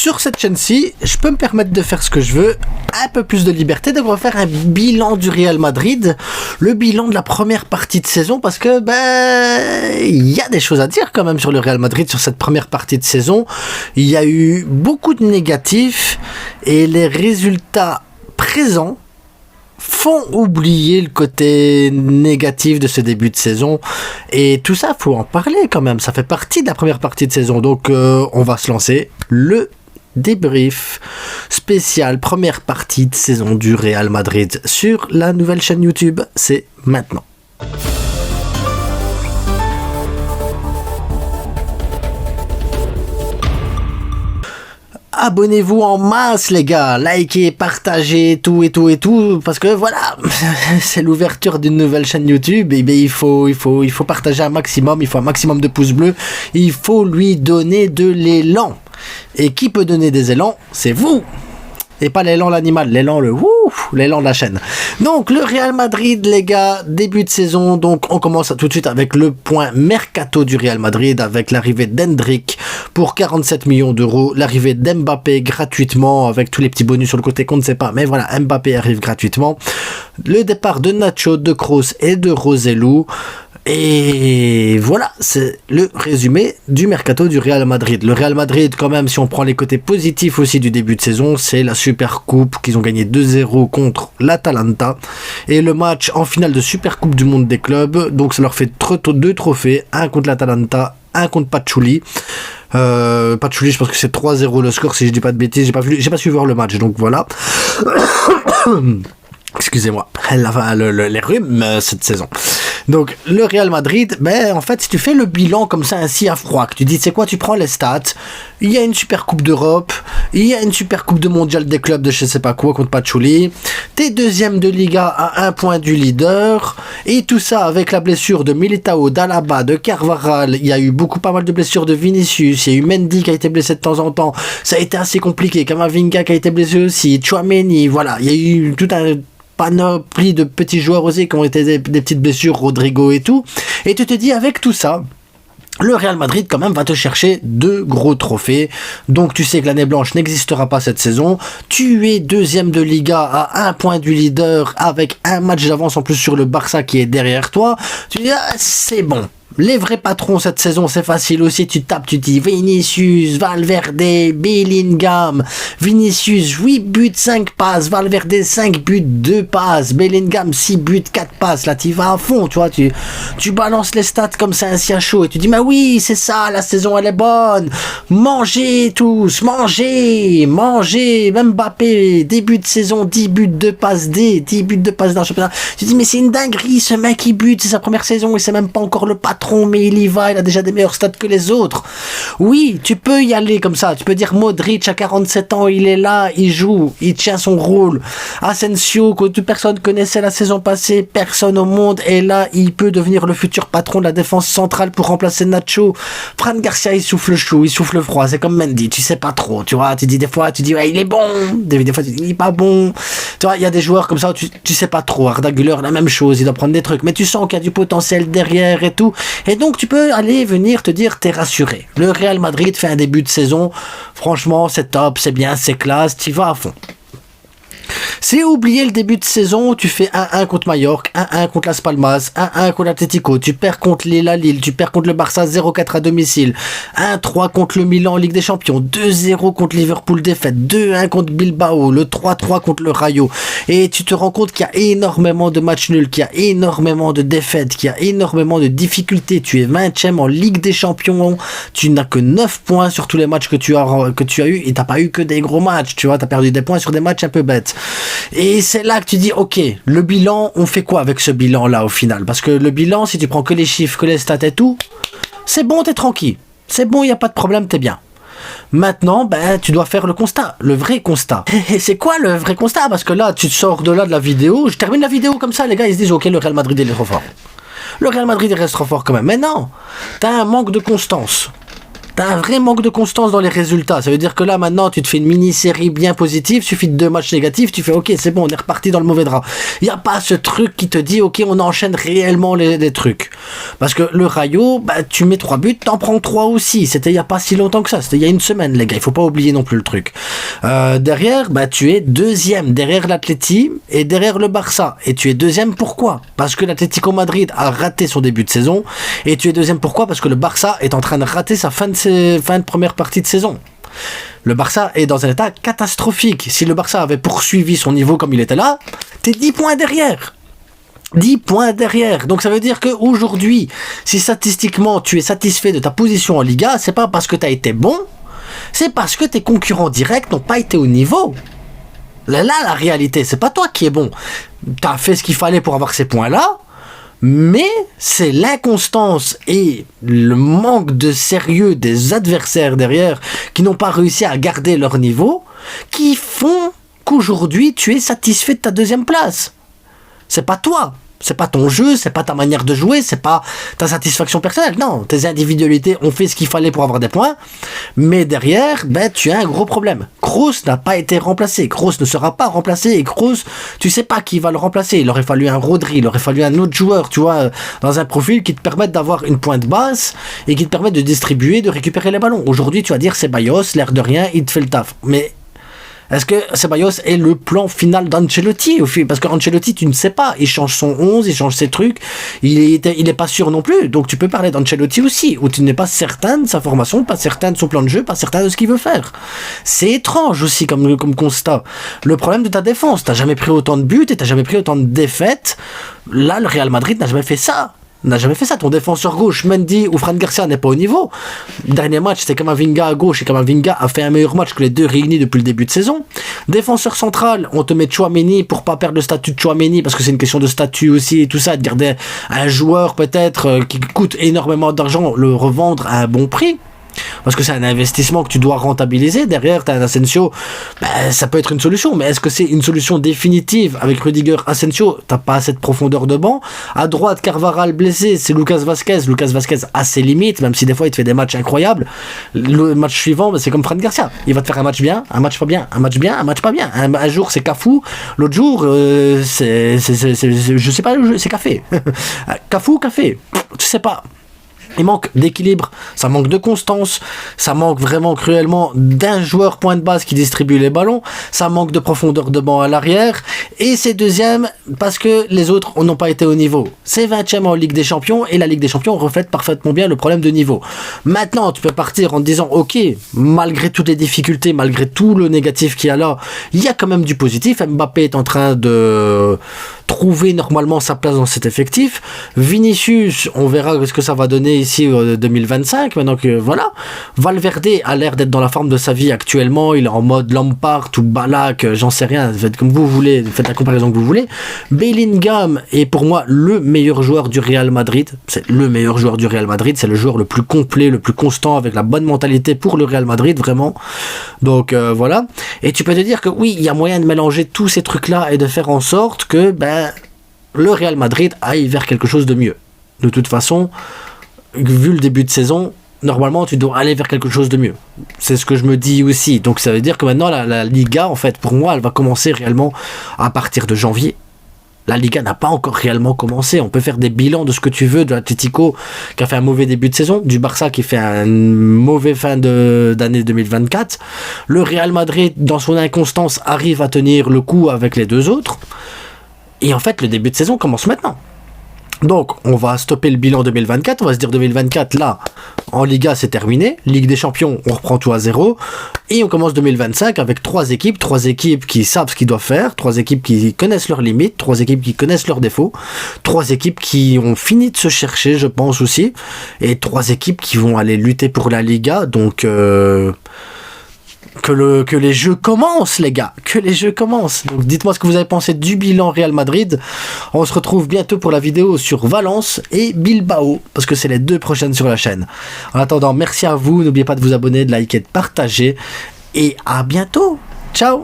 sur cette chaîne-ci, je peux me permettre de faire ce que je veux, un peu plus de liberté, de refaire un bilan du Real Madrid, le bilan de la première partie de saison, parce que il y a des choses à dire quand même sur le Real Madrid sur cette première partie de saison. Il y a eu beaucoup de négatifs et les résultats présents font oublier le côté négatif de ce début de saison, et tout ça faut en parler quand même, ça fait partie de la première partie de saison. Donc on va se lancer le débrief spécial première partie de saison du Real Madrid sur la nouvelle chaîne YouTube. C'est maintenant. Abonnez-vous en masse les gars, likez, partagez, tout, parce que voilà, c'est l'ouverture d'une nouvelle chaîne YouTube, et il faut partager un maximum, il faut un maximum de pouces bleus, il faut lui donner de l'élan. Et qui peut donner des élans? C'est vous! Et pas l'élan l'animal, l'élan l'élan de la chaîne. Donc le Real Madrid les gars, début de saison, donc on commence tout de suite avec le point mercato du Real Madrid, avec l'arrivée d'Hendrick pour 47 millions d'euros, l'arrivée d'Mbappé gratuitement, avec tous les petits bonus sur le côté qu'on ne sait pas, mais voilà, Mbappé arrive gratuitement, le départ de Nacho, de Kroos et de Roselu. Et voilà, c'est le résumé du mercato du Real Madrid. Le Real Madrid, quand même, si on prend les côtés positifs aussi du début de saison, c'est la Super Coupe qu'ils ont gagné 2-0 contre l'Atalanta, et le match en finale de Super Coupe du monde des clubs. Donc ça leur fait 2 trophées, un contre l'Atalanta, un contre Pachulie. Pachulie, je pense que c'est 3-0 le score si je dis pas de bêtises, j'ai pas su voir le match, donc voilà. Excusez-moi, les rhumes cette saison. Donc le Real Madrid, en fait si tu fais le bilan comme ça ainsi à froid, que tu dis c'est quoi, tu prends les stats, il y a une super coupe d'Europe, il y a une super coupe de mondial des clubs de je sais pas quoi contre Pachulie, t'es deuxième de Liga à 1 point du leader, et tout ça avec la blessure de Militao, d'Alaba, de Carvajal, il y a eu pas mal de blessures de Vinicius, il y a eu Mendy qui a été blessé de temps en temps, ça a été assez compliqué, Camavinga qui a été blessé aussi, Tchouaméni, voilà, il y a eu tout un panoplie de petits joueurs aussi qui ont été des petites blessures, Rodrigo et tout, et tu te dis avec tout ça, le Real Madrid quand même va te chercher 2 gros trophées, donc tu sais que l'année blanche n'existera pas cette saison, tu es deuxième de Liga à 1 point du leader avec un match d'avance en plus sur le Barça qui est derrière toi, tu dis c'est bon. Les vrais patrons cette saison, c'est facile aussi, tu tapes, tu dis Vinicius, Valverde, Bellingham, Vinicius 8 buts, 5 passes, Valverde 5 buts, 2 passes, Bellingham 6 buts, 4 passes, là tu vas à fond, tu vois, tu balances les stats comme ça ainsi à chaud, et tu dis, mais oui, c'est ça, la saison elle est bonne, mangez tous, mangez, Mbappé, début de saison, 10 buts, 2 passes D, 10 buts, 2 passes dans le championnat, tu dis, mais c'est une dinguerie, ce mec il bute, c'est sa première saison, et c'est même pas encore le patron, mais il y va, il a déjà des meilleurs stats que les autres. Oui, tu peux y aller comme ça, tu peux dire Modric à 47 ans, il est là, il joue, il tient son rôle. Asensio, que toute personne connaissait la saison passée, personne au monde, et là, il peut devenir le futur patron de la défense centrale pour remplacer Nacho. Fran Garcia, il souffle chaud, il souffle froid, c'est comme Mendy, tu sais pas trop, tu vois, tu dis des fois, tu dis ouais, il est bon, des fois tu dis il est pas bon, tu vois, il y a des joueurs comme ça, tu sais pas trop. Arda Güler, la même chose, il doit prendre des trucs, mais tu sens qu'il y a du potentiel derrière et tout. Et donc tu peux aller venir te dire t'es rassuré. Le Real Madrid fait un début de saison, franchement c'est top, c'est bien, c'est classe, t'y vas à fond. C'est oublier le début de saison où tu fais 1-1 contre Mallorca, 1-1 contre Las Palmas, 1-1 contre l'Atlético, tu perds contre Lille, tu perds contre le Barça 0-4 à domicile, 1-3 contre le Milan en Ligue des Champions, 2-0 contre Liverpool défaite, 2-1 contre Bilbao, le 3-3 contre le Rayo, et tu te rends compte qu'il y a énormément de matchs nuls, qu'il y a énormément de défaites, qu'il y a énormément de difficultés, tu es 20e en Ligue des Champions, tu n'as que 9 points sur tous les matchs que tu as eu, et t'as pas eu que des gros matchs, tu vois, t'as perdu des points sur des matchs un peu bêtes. Et c'est là que tu dis, ok, le bilan, on fait quoi avec ce bilan-là au final? Parce que le bilan, si tu prends que les chiffres, que les stats et tout, c'est bon, t'es tranquille. C'est bon, il n'y a pas de problème, t'es bien. Maintenant, tu dois faire le constat, le vrai constat. Et c'est quoi le vrai constat? Parce que là, tu te sors de là de la vidéo, je termine la vidéo comme ça, les gars, ils se disent, ok, le Real Madrid, il est trop fort. Le Real Madrid, il reste trop fort quand même. Mais non, t'as un manque de constance. T'as un vrai manque de constance dans les résultats. Ça veut dire que là, maintenant, tu te fais une mini-série bien positive, suffit de 2 matchs négatifs, tu fais ok, c'est bon, on est reparti dans le mauvais drap. Il n'y a pas ce truc qui te dit ok, on enchaîne réellement les trucs. Parce que le Rayo, bah, tu mets 3 buts, t'en prends 3 aussi. C'était il n'y a pas si longtemps que ça. C'était il y a une semaine, les gars. Il faut pas oublier non plus le truc. Derrière, bah, tu es deuxième, derrière l'Atleti et derrière le Barça. Et tu es deuxième, pourquoi? Parce que l'Atlético Madrid a raté son début de saison. Et tu es deuxième, pourquoi? Parce que le Barça est en train de rater sa fin de première partie de saison. Le Barça est dans un état catastrophique. Si le Barça avait poursuivi son niveau comme il était là, t'es 10 points derrière. 10 points derrière. Donc ça veut dire qu'aujourd'hui, si statistiquement tu es satisfait de ta position en Liga, c'est pas parce que t'as été bon, c'est parce que tes concurrents directs n'ont pas été au niveau. Là, la réalité, c'est pas toi qui es bon. T'as fait ce qu'il fallait pour avoir ces points-là, mais c'est l'inconstance et le manque de sérieux des adversaires derrière qui n'ont pas réussi à garder leur niveau qui font qu'aujourd'hui tu es satisfait de ta deuxième place. C'est pas toi, c'est pas ton jeu, c'est pas ta manière de jouer, c'est pas ta satisfaction personnelle. Non, tes individualités ont fait ce qu'il fallait pour avoir des points, mais derrière, ben, tu as un gros problème. Kroos n'a pas été remplacé, Kroos ne sera pas remplacé, et Kroos, tu sais pas qui va le remplacer. Il aurait fallu un Rodri, il aurait fallu un autre joueur, tu vois, dans un profil qui te permette d'avoir une pointe basse et qui te permette de distribuer, de récupérer les ballons. Aujourd'hui, tu vas dire Ceballos, l'air de rien, il te fait le taf. Mais est-ce que Ceballos est le plan final d'Ancelotti? Parce qu'Ancelotti, tu ne sais pas. Il change son 11, il change ses trucs. Il est pas sûr non plus. Donc tu peux parler d'Ancelotti aussi, où tu n'es pas certain de sa formation, pas certain de son plan de jeu, pas certain de ce qu'il veut faire. C'est étrange aussi comme constat. Le problème de ta défense, t'as jamais pris autant de buts et t'as jamais pris autant de défaites. Là, le Real Madrid n'a jamais fait ça. Ton défenseur gauche, Mendy ou Fran Garcia n'est pas au niveau. Dernier match, c'était Camavinga à gauche et Camavinga a fait un meilleur match que les deux réunis depuis le début de saison. Défenseur central, on te met Tchouaméni pour pas perdre le statut de Tchouaméni parce que c'est une question de statut aussi et tout ça, de garder un joueur peut-être qui coûte énormément d'argent, le revendre à un bon prix. Parce que c'est un investissement que tu dois rentabiliser. Derrière, tu as un Asensio, ça peut être une solution, mais est-ce que c'est une solution définitive? Avec Rudiger, Asensio, t'as pas assez de profondeur de banc. À droite, Carvajal blessé, c'est Lucas Vazquez a ses limites, même si des fois il te fait des matchs incroyables. Le match suivant, c'est comme Fran Garcia, il va te faire un match bien, un match pas bien, un match bien, un match pas bien. Un jour c'est Cafu, l'autre jour je sais pas, c'est Café. Café, tu sais pas. Il manque d'équilibre, ça manque de constance, ça manque vraiment cruellement d'un joueur point de base qui distribue les ballons, ça manque de profondeur de banc à l'arrière, et c'est deuxième parce que les autres n'ont pas été au niveau. C'est 20e en Ligue des Champions, et la Ligue des Champions reflète parfaitement bien le problème de niveau. Maintenant, tu peux partir en te disant, ok, malgré toutes les difficultés, malgré tout le négatif qu'il y a là, il y a quand même du positif. Mbappé est en train de trouver normalement sa place dans cet effectif. Vinicius, on verra ce que ça va donner ici 2025, maintenant que voilà. Valverde a l'air d'être dans la forme de sa vie actuellement, il est en mode Lampard ou Balak, j'en sais rien, faites comme vous voulez, faites la comparaison que vous voulez. Bellingham est pour moi le meilleur joueur du Real Madrid, c'est le meilleur joueur du Real Madrid, c'est le joueur le plus complet, le plus constant, avec la bonne mentalité pour le Real Madrid, vraiment. Donc voilà, et tu peux te dire que oui, il y a moyen de mélanger tous ces trucs là et de faire en sorte que le Real Madrid aille vers quelque chose de mieux. De toute façon, vu le début de saison, normalement tu dois aller vers quelque chose de mieux. C'est ce que je me dis aussi. Donc ça veut dire que maintenant la Liga, en fait, pour moi, elle va commencer réellement à partir de janvier. La Liga n'a pas encore réellement commencé. On peut faire des bilans de ce que tu veux, de l'Atlético qui a fait un mauvais début de saison, du Barça qui fait un mauvais fin d'année 2024. Le Real Madrid, dans son inconstance, arrive à tenir le coup avec les deux autres. Et en fait, le début de saison commence maintenant. Donc, on va stopper le bilan 2024. On va se dire 2024, là, en Liga, c'est terminé. Ligue des Champions, on reprend tout à zéro. Et on commence 2025 avec 3 équipes qui savent ce qu'ils doivent faire, 3 équipes qui connaissent leurs limites, 3 équipes qui connaissent leurs défauts, 3 équipes qui ont fini de se chercher, je pense aussi, et 3 équipes qui vont aller lutter pour la Liga. Donc, que les jeux commencent, les gars, que les jeux commencent. Donc dites-moi ce que vous avez pensé du bilan Real Madrid. On se retrouve bientôt pour la vidéo sur Valence et Bilbao, parce que c'est les 2 prochaines sur la chaîne. En attendant, merci à vous, n'oubliez pas de vous abonner, de liker, de partager, et à bientôt. Ciao.